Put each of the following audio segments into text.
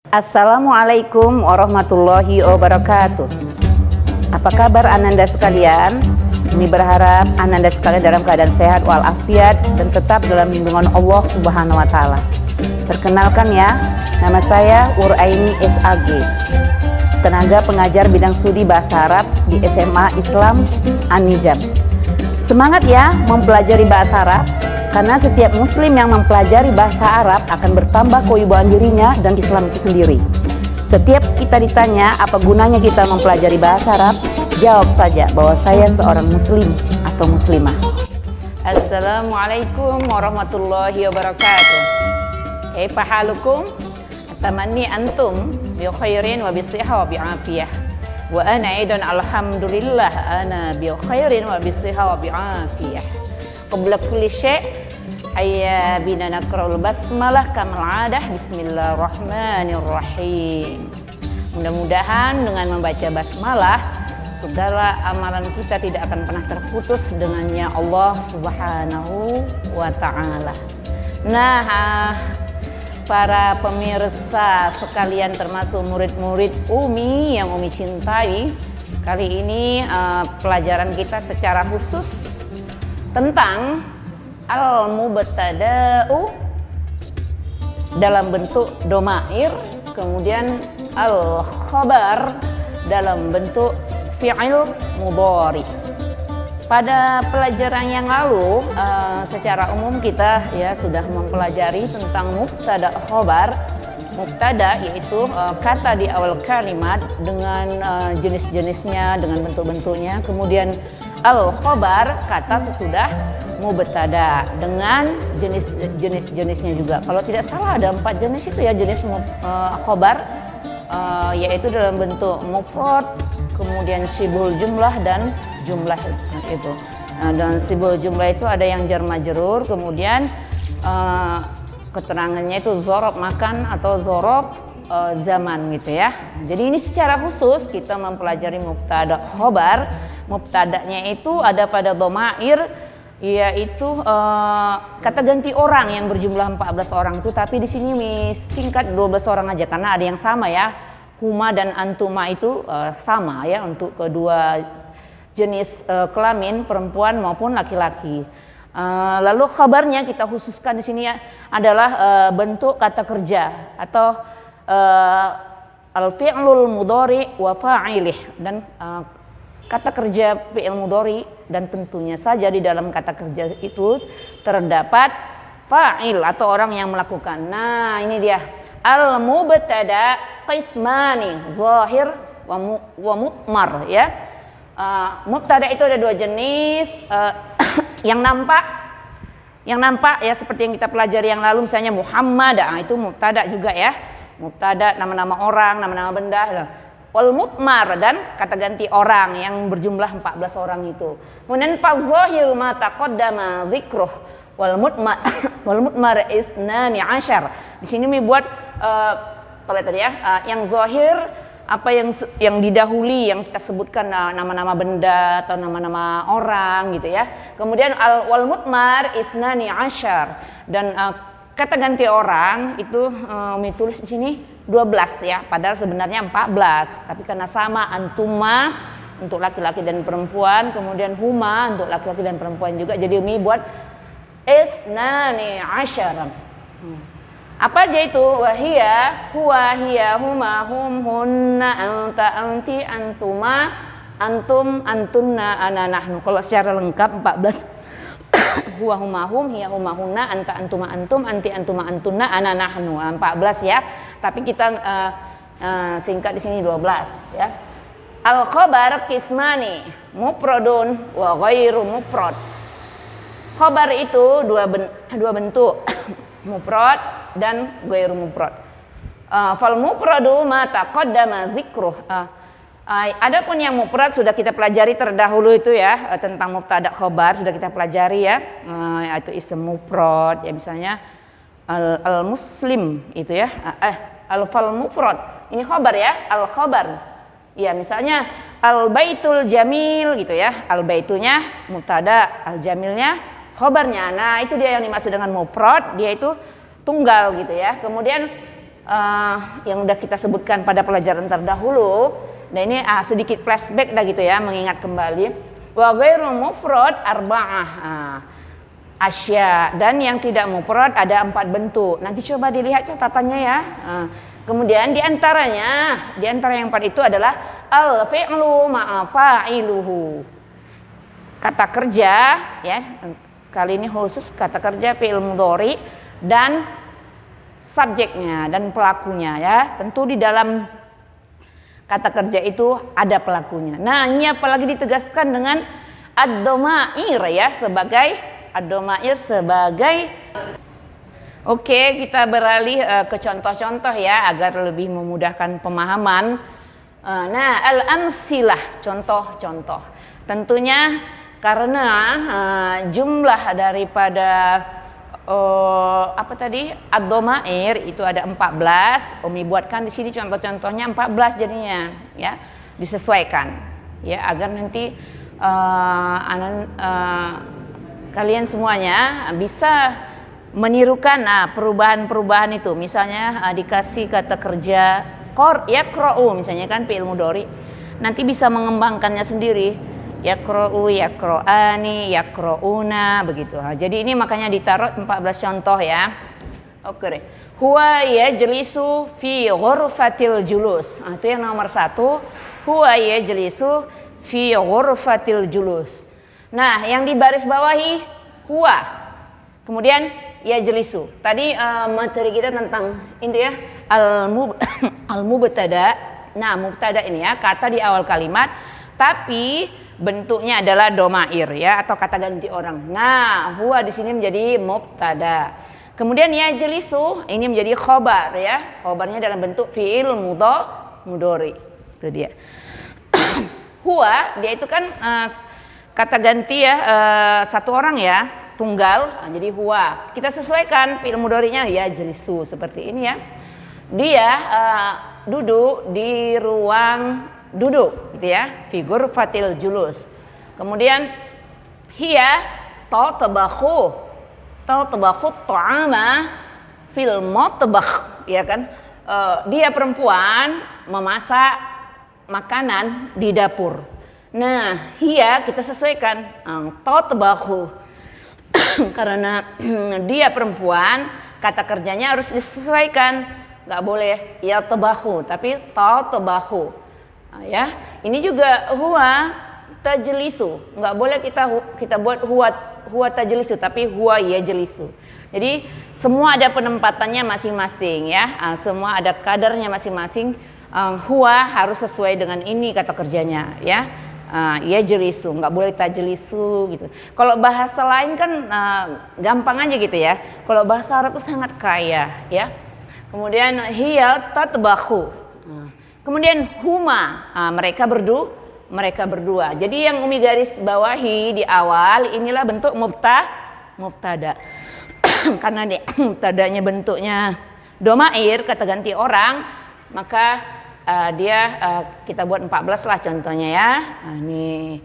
Assalamualaikum warahmatullahi wabarakatuh. Apa kabar Ananda sekalian? Ini berharap Ananda sekalian dalam keadaan sehat walafiat dan tetap dalam lindungan Allah Subhanahu wa taala. Perkenalkan ya, nama saya Uraini SAG, tenaga pengajar bidang studi bahasa Arab di SMA Islam An-Nijam. Semangat ya mempelajari bahasa Arab, karena setiap muslim yang mempelajari bahasa Arab akan bertambah kewibawaan dirinya dan Islam itu sendiri. Setiap kita ditanya apa gunanya kita mempelajari bahasa Arab, jawab saja bahwa saya seorang muslim atau muslimah. Assalamualaikum warahmatullahi wabarakatuh. Kaifa halukum? Atamanni antum bi khairin wa bi sihha wa bi afiyah. Wa ana aidan alhamdulillah ana bi khairin wa bi sihha wa bi afiyah. Qabla kulli syai' hayya bina naqra'ul basmalah kamal 'adah. Bismillahirrahmanirrahim. Mudah-mudahan dengan membaca basmalah segala amalan kita tidak akan pernah terputus dengannya Allah Subhanahu wa taala. Nah, para pemirsa sekalian termasuk murid-murid Umi yang Umi cintai, kali ini pelajaran kita secara khusus tentang al-mubtada'u dalam bentuk domair, kemudian al-khabar dalam bentuk fi'il mudhari. Pada pelajaran yang lalu secara umum kita ya sudah mempelajari tentang mubtada khabar. Mubtada yaitu kata di awal kalimat dengan jenis-jenisnya, dengan bentuk-bentuknya. Kemudian al-khabar kata sesudah mubtada dengan jenis-jenisnya juga. Kalau tidak salah ada 4 jenis itu ya jenis khabar, yaitu dalam bentuk mufrad, kemudian syibhul jumlah dan jumlah itu. Dan syibhul jumlah itu ada yang jar majrur, kemudian keterangannya itu zorob makan atau zorob zaman gitu ya. Jadi ini secara khusus kita mempelajari mubtada khabar. Mubtadanya itu ada pada domair, yaitu kata ganti orang yang berjumlah 14 orang itu, tapi di sini singkat 12 orang aja karena ada yang sama ya. Huma dan antuma itu sama ya untuk kedua jenis kelamin perempuan maupun laki-laki. Lalu khabarnya kita khususkan di sini adalah bentuk kata kerja atau al-fi'lul mudhari wa fa'ilih, dan kata kerja fi'il mudhari, dan tentunya saja di dalam kata kerja itu terdapat fa'il atau orang yang melakukan. Nah, ini dia al-mubtada qismani zahir wa mutmar ya. Mubtada itu ada 2 jenis, yang nampak ya seperti yang kita pelajari yang lalu, misalnya Muhammad, itu mubtada juga ya. Mubtada nama-nama orang, nama-nama benda. Wal mutmar dan kata ganti orang yang berjumlah 14 orang itu. Kemudian fa zahir ma taqaddama dzikruh wal mutmar isnani asyar. Di sini buat apa tadi ya? Yang zahir apa yang didahului, yang kita sebutkan nama-nama benda atau nama-nama orang gitu ya. Kemudian wal mutmar isnani asyar, dan kata ganti orang itu ditulis di sini 12 ya, padahal sebenarnya 14, tapi karena sama antuma untuk laki-laki dan perempuan, kemudian huma untuk laki-laki dan perempuan juga, jadi buat isnani asyar. Apa aja itu? Wahia, huwa, hiya, huma, hum, hunna, anta, anti, antuma, antum, antunna, ana, nahnu. Kalau secara lengkap 14. Huwa, huma, hum, hiya, huma, hunna, anta, antuma, antum, anti, antuma, antunna, ana, nahnu. 14 ya. Tapi kita singkat di sini 12 ya. Al-khabar qismani, mufradun wa ghairu mufrad. Khabar itu dua bentuk. Mufrad dan ghairu mufrad. Fal mufradu ma taqaddama dzikruh. Adapun yang mufrad sudah kita pelajari terdahulu itu ya, tentang mubtada khabar sudah kita pelajari ya. Itu ism mufrad ya, misalnya al muslim itu ya. Al fal mufrad ini khabar ya, al khabar. Ya misalnya al baitul jamil gitu ya. Al baitunya mubtada, al jamilnya khabarnya. Nah, itu dia yang dimaksud dengan mufrad, dia itu tunggal gitu ya. Kemudian yang udah kita sebutkan pada pelajaran terdahulu. Nah ini sedikit flashback dah gitu ya, mengingat kembali. Wa ghairul mufrad arba'ah. Asya, dan yang tidak mufrad ada 4 bentuk. Nanti coba dilihat catatannya ya. Kemudian di antara yang 4 itu adalah al-fi'lu ma'a fa'iluhu. Kata kerja ya. Kali ini khusus kata kerja fi'il mudhari dan subjeknya dan pelakunya ya. Tentu di dalam kata kerja itu ada pelakunya. Nah, ini apalagi ditegaskan dengan ad-dhamair ya, sebagai ad-dhamair sebagai. Oke, kita beralih ke contoh-contoh ya agar lebih memudahkan pemahaman. Nah, al-amsilah, contoh-contoh. Tentunya karena jumlah daripada ad-dhamair itu ada 14. Umi buatkan di sini contoh-contohnya 14 jadinya ya, disesuaikan ya agar nanti kalian semuanya bisa menirukan perubahan-perubahan itu. Misalnya dikasih kata kerja yaqra'u misalnya kan fi'il mudhari, nanti bisa mengembangkannya sendiri. Yaqra'u, yaqra'ani, yaqra'una begitu. Jadi ini makanya ditaruh 14 contoh ya. Oke. Huwa yajlisu fi ghurfatil julus. Itu yang nomor 1. Huwa yajlisu fi ghurfatil julus. Nah, yang di baris bawahi huwa. Kemudian yajlisu. Tadi materi kita tentang itu ya, al-mubtada. Nah, mubtada ini ya, kata di awal kalimat tapi bentuknya adalah dhamair ya, atau kata ganti orang. Nah, huwa di sini menjadi mubtada. Kemudian yajlisu ini menjadi khobar ya. Khobarnya dalam bentuk fi'il mudhari. Itu dia. Huwa dia itu kan kata ganti ya, satu orang ya, tunggal. Nah, jadi huwa. Kita sesuaikan fi'il mudhari'nya yajlisu seperti ini ya. Dia duduk di ruang duduk gitu ya, figur fatil julus. Kemudian hiya tatbakhu ta'ama fil matbakh ya kan. Dia perempuan memasak makanan di dapur. Nah, hiya kita sesuaikan tatbakhu karena dia perempuan, kata kerjanya harus disesuaikan. Nggak boleh ya tabakhu tapi tatbakhu. Ya, ini juga huwa tajlisu. Nggak boleh kita buat huwa tajlisu tapi huwa yajlisu. Jadi semua ada penempatannya masing-masing ya. Semua ada kadarnya masing-masing. Huwa harus sesuai dengan ini kata kerjanya ya. Yajlisu, nggak boleh tajlisu gitu. Kalau bahasa lain kan gampang aja gitu ya. Kalau bahasa Arab itu sangat kaya ya. Kemudian hiya tatbakhu. Kemudian huma, mereka berdua. Jadi yang Umi garis bawahi di awal inilah bentuk mubtada. Karena mubtadanya bentuknya dhamair, kata ganti orang, maka kita buat 14 lah contohnya ya. Ini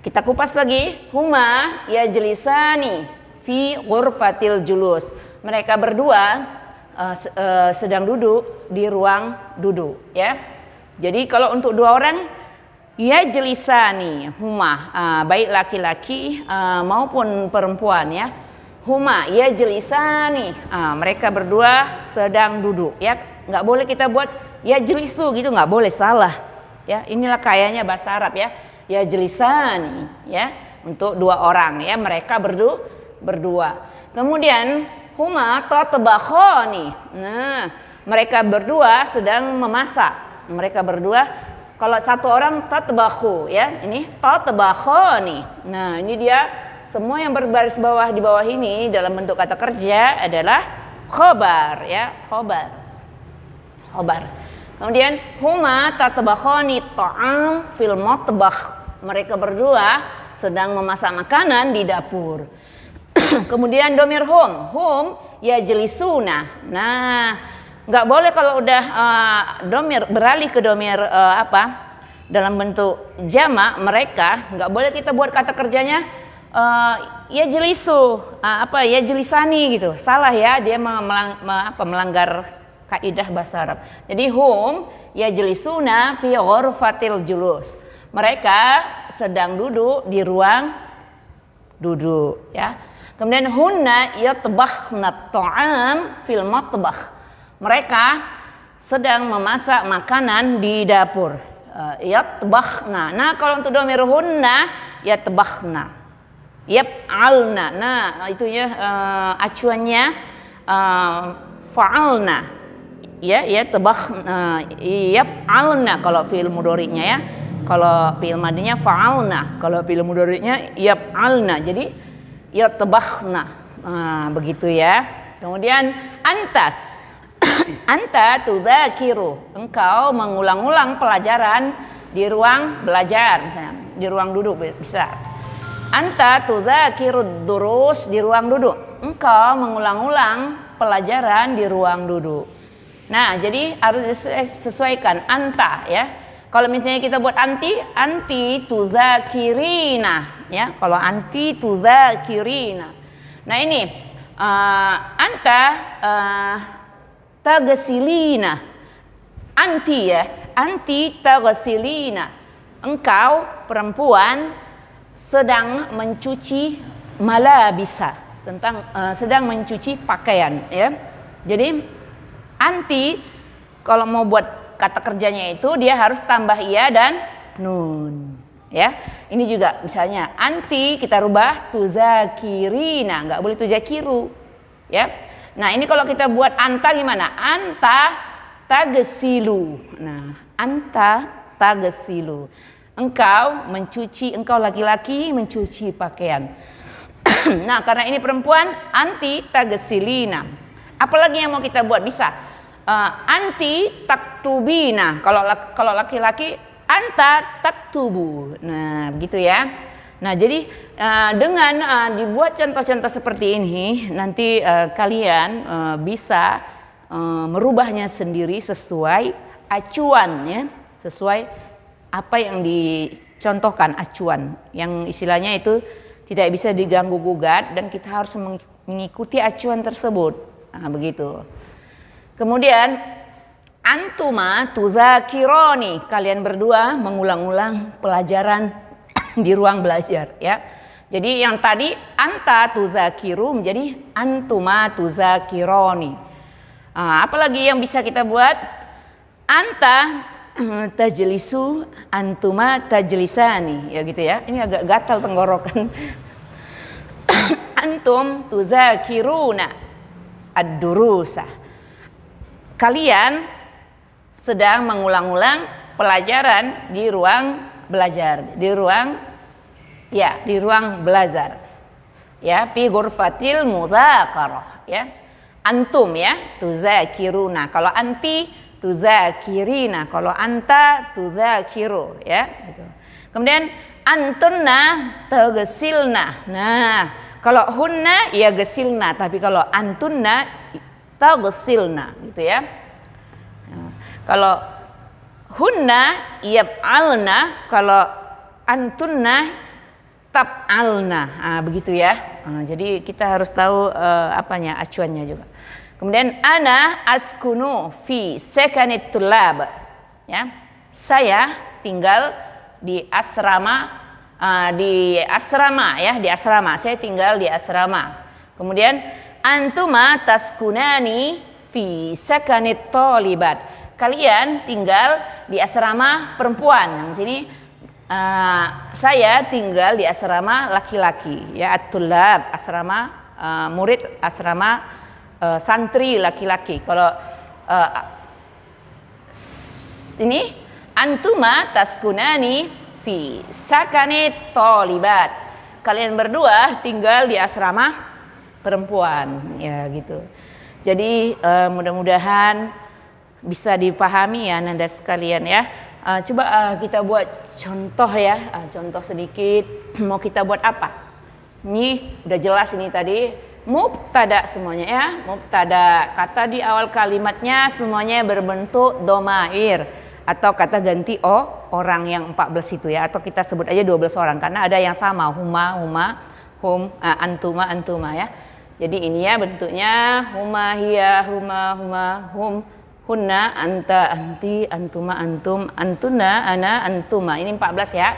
kita kupas lagi. Huma yajlisani fi ghurfatil julus. Mereka berdua sedang duduk di ruang duduk ya. Jadi kalau untuk 2 orang yajlisani huma, baik laki-laki maupun perempuan ya. Huma yajlisani, mereka berdua sedang duduk ya. Nggak boleh kita buat yajlisu gitu, nggak boleh, salah ya. Inilah kayanya bahasa Arab ya. Yajlisani ya, untuk 2 orang ya, mereka berdua. Kemudian huma tatbakhani. Nah, mereka berdua sedang memasak. Mereka berdua, kalau 1 orang tatbakhu ya, ini tatbakhani. Nah, ini dia semua yang berbaris bawah di bawah ini dalam bentuk kata kerja adalah khobar ya, khobar. Kemudian huma tatbakhani ta'am fil matbakh. Mereka berdua sedang memasak makanan di dapur. Kemudian domir hum yajlisuna. Nah, nggak boleh kalau udah domir beralih ke domir dalam bentuk jamak mereka, nggak boleh kita buat kata kerjanya yajlisu, yajlisani gitu. Salah ya, dia melanggar kaidah bahasa Arab. Jadi hum yajlisuna fi ghurfatil julus. Mereka sedang duduk di ruang duduk, ya. Kemudian hunna yatbakhna ta'am fil matbakh. Mereka sedang memasak makanan di dapur. Yatbakhna. Nah, kalau untuk domir hunna yatbakhna. Yaf'alna. Nah, itu ya acuannya fa'alna. Ya, yatbakhna, yaf'alna kalau fi'il mudhari'nya ya. Kalau fi'il madinya fa'alna, kalau fi'il mudhari'nya yaf'alna. Jadi yatbakhna. Begitu ya. Kemudian anta. Anta tudzakiru. Engkau mengulang-ulang pelajaran di ruang belajar, misalnya di ruang duduk bisa. Anta tudzakiru durus di ruang duduk. Engkau mengulang-ulang pelajaran di ruang duduk. Nah, jadi harus disesuaikan anta ya. Kalau misalnya kita buat anti tuzakirina ya. Kalau anti tuzakirina. Nah, ini anta tagsilina. Anti ya, anti tagsilina. Engkau perempuan sedang mencuci malabisa, sedang mencuci pakaian ya. Jadi anti kalau mau buat kata kerjanya itu dia harus tambah iya dan nun ya. Ini juga misalnya anti kita rubah tuzakirina, nggak boleh tuzakiru ya. Nah, ini kalau kita buat anta gimana? Anta tagsilu. Nah, anta tagsilu. Engkau mencuci, engkau laki-laki mencuci pakaian. Nah, karena ini perempuan anti tagsilina. Apalagi yang mau kita buat bisa anti taktubina. Kalau laki-laki anta taktubu. Nah, begitu ya. Nah, jadi dengan dibuat contoh-contoh seperti ini nanti kalian bisa merubahnya sendiri sesuai acuan ya, sesuai apa yang dicontohkan acuan. Yang istilahnya itu tidak bisa diganggu gugat dan kita harus mengikuti acuan tersebut. Nah, begitu. Kemudian antuma tuzakironi, kalian berdua mengulang-ulang pelajaran di ruang belajar ya. Jadi yang tadi anta tuzakiru menjadi antuma tuzakironi. Apalagi yang bisa kita buat? Anta tajlisu antuma tajlisani ya gitu ya. Ini agak gatal tenggorokan. Antum tuzakiruna ad-durusa. Kalian sedang mengulang-ulang pelajaran di ruang belajar, di ruang belajar. Ya, fi ghurfatil mudzakarah ya. Antum ya, tuzakiruna. Kalau anti tuzakirina, kalau anta tuzakiru ya gitu. Kemudian antunna tagsilna. Nah, kalau hunna ya gesilna, tapi kalau antunna tagsilna gitu ya. Nah, kalau hunna yaf'alna, kalau antunna taf'alna. Begitu ya. Jadi kita harus tahu acuannya juga. Kemudian ana askunu fi sakanit tulab. Ya. Saya tinggal di asrama Saya tinggal di asrama. Kemudian antuma taskunani fi sakanit thalibat. Kalian tinggal di asrama perempuan. Yang sini saya tinggal di asrama laki-laki. Ya, at-tulab, asrama murid, asrama santri laki-laki. Kalau ini antuma taskunani fi sakanit thalibat. Kalian berdua tinggal di asrama perempuan ya gitu. Jadi mudah-mudahan bisa dipahami ya Nanda sekalian ya. Coba kita buat contoh ya, contoh sedikit. Mau kita buat apa? Ini udah jelas ini tadi mubtada semuanya ya. Mubtada, kata di awal kalimatnya semuanya berbentuk domair atau kata ganti orang yang 14 itu ya, atau kita sebut aja 12 orang karena ada yang sama, huma, hum, antuma ya. Jadi ini ya bentuknya huma, hiya, huma, hum, Hunna, anta, anti, antuma, antum, antuna, ana, antuma. Ini 14 ya.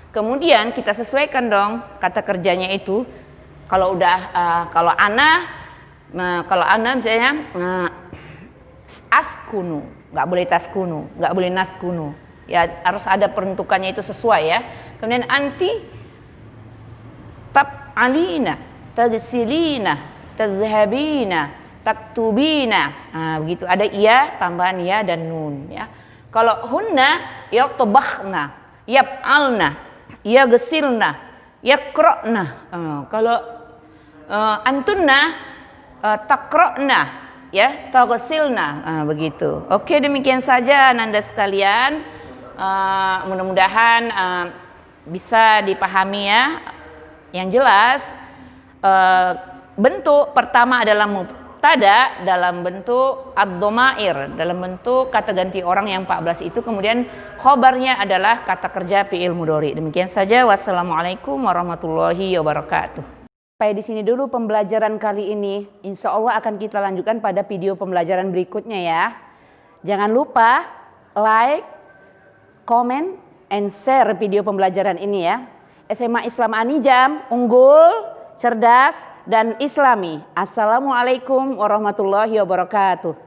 Kemudian kita sesuaikan dong kata kerjanya itu. Kalau udah kalau ana, nah kalau ana misalnya askunu, nggak boleh taskunu, nggak boleh naskunu. Ya harus ada peruntukannya itu sesuai ya. Kemudian anti, tab'alina, tagsilina, tazhabina, taktubina. Nah, begitu ada iya tambahan ya dan nun ya. Kalau hunna yaqtabakhna, yaf'alna, yaghsilna, yaqra'na. Kalau antunna taqra'na ya, taghsilna. Begitu. Oke, demikian saja Nanda sekalian. Mudah-mudahan bisa dipahami ya. Yang jelas bentuk pertama adalah mubtada dalam bentuk ad-dhamair, dalam bentuk kata ganti orang yang 14 itu, kemudian khobarnya adalah kata kerja fi'il mudhari. Demikian saja, wassalamualaikum warahmatullahi wabarakatuh. Sampai di sini dulu pembelajaran kali ini. Insya Allah akan kita lanjutkan pada video pembelajaran berikutnya ya. Jangan lupa like, comment, and share video pembelajaran ini ya. SMA Islam Anijam, unggul, cerdas, dan islami. Assalamualaikum warahmatullahi wabarakatuh.